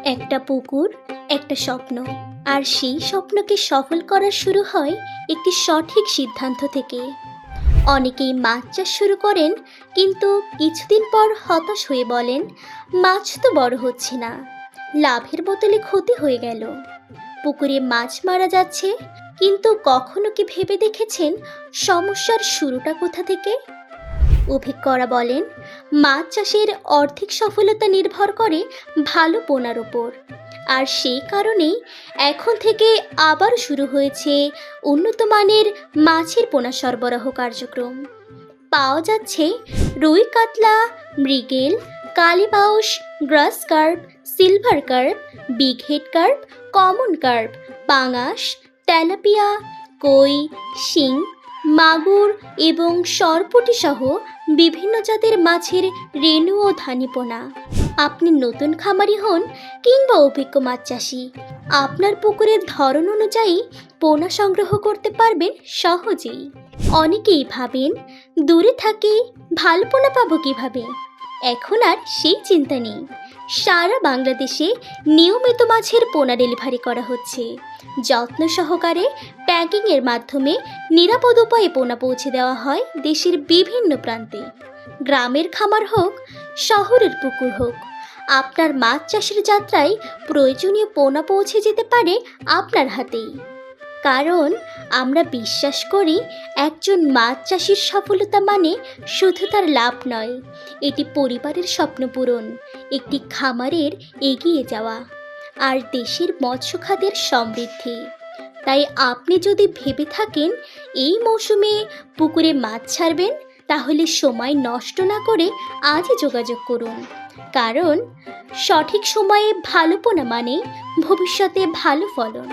একটা পুকুর, একটা স্বপ্ন। আর সেই স্বপ্নকে সফল করা শুরু হয় একটি সঠিক সিদ্ধান্ত থেকে। অনেকেই মাছ চাষ শুরু করেন, কিন্তু কিছুদিন পর হতাশ হয়ে বলেন, মাছ তো বড় হচ্ছে না, লাভের বদলে ক্ষতি হয়ে গেল। পুকুরে মাছ মারা যাচ্ছে, কিন্তু কখনো কি ভেবে দেখেছেন সমস্যার শুরুটা কোথা থেকে? অভিজ্ঞরা বলেন, মাছ চাষের অর্ধেক সফলতা নির্ভর করে ভালো পোনার ওপর। আর সেই কারণেই এখন থেকে আবার শুরু হয়েছে উন্নত মানের মাছের পোনা সরবরাহ কার্যক্রম। পাওয়া যাচ্ছে রুই, কাতলা, মৃগেল, কালীবাউস, grass carp, silver carp, big head carp, common carp, পাঙাশ, তেলাপিয়া, কই, শিং, মাগুর এবং সরপুঁটি সহ বিভিন্ন জাতের মাছের রেণু ও ধানিপোনা। আপনি নতুন খামারি হন কিংবা অভিজ্ঞ মাছ চাষি, আপনার পুকুরের ধরন অনুযায়ী পোনা সংগ্রহ করতে পারবেন সহজেই। অনেকেই ভাবেন, দূরে থাকি, ভালো পোনা পাবো কিভাবে? এখন আর সেই চিন্তা নেই। সারা বাংলাদেশে নিয়মিত মাছের পোনা ডেলিভারি করা হচ্ছে। যত্ন সহকারে প্যাকিংয়ের মাধ্যমে নিরাপদ উপায়ে পোনা পৌঁছে দেওয়া হয় দেশের বিভিন্ন প্রান্তে। গ্রামের খামার হোক, শহরের পুকুর হোক, আপনার মাছ চাষের যাত্রায় প্রয়োজনীয় পোনা পৌঁছে যেতে পারে আপনার হাতেই। কারণ আমরা বিশ্বাস করি, একজন মাছ চাষির সফলতা মানে শুধু তার লাভ নয়, এটি পরিবারের স্বপ্ন পূরণ, একটি খামারের এগিয়ে যাওয়া, আর দেশের মৎস্য খাতের সমৃদ্ধি। তাই আপনি যদি ভেবে থাকেন এই মৌসুমে পুকুরে মাছ ছাড়বেন, তাহলে সময় নষ্ট না করে আজই যোগাযোগ করুন। কারণ সঠিক সময়ে ভালো পোনা মানে ভবিষ্যতে ভালো ফলন।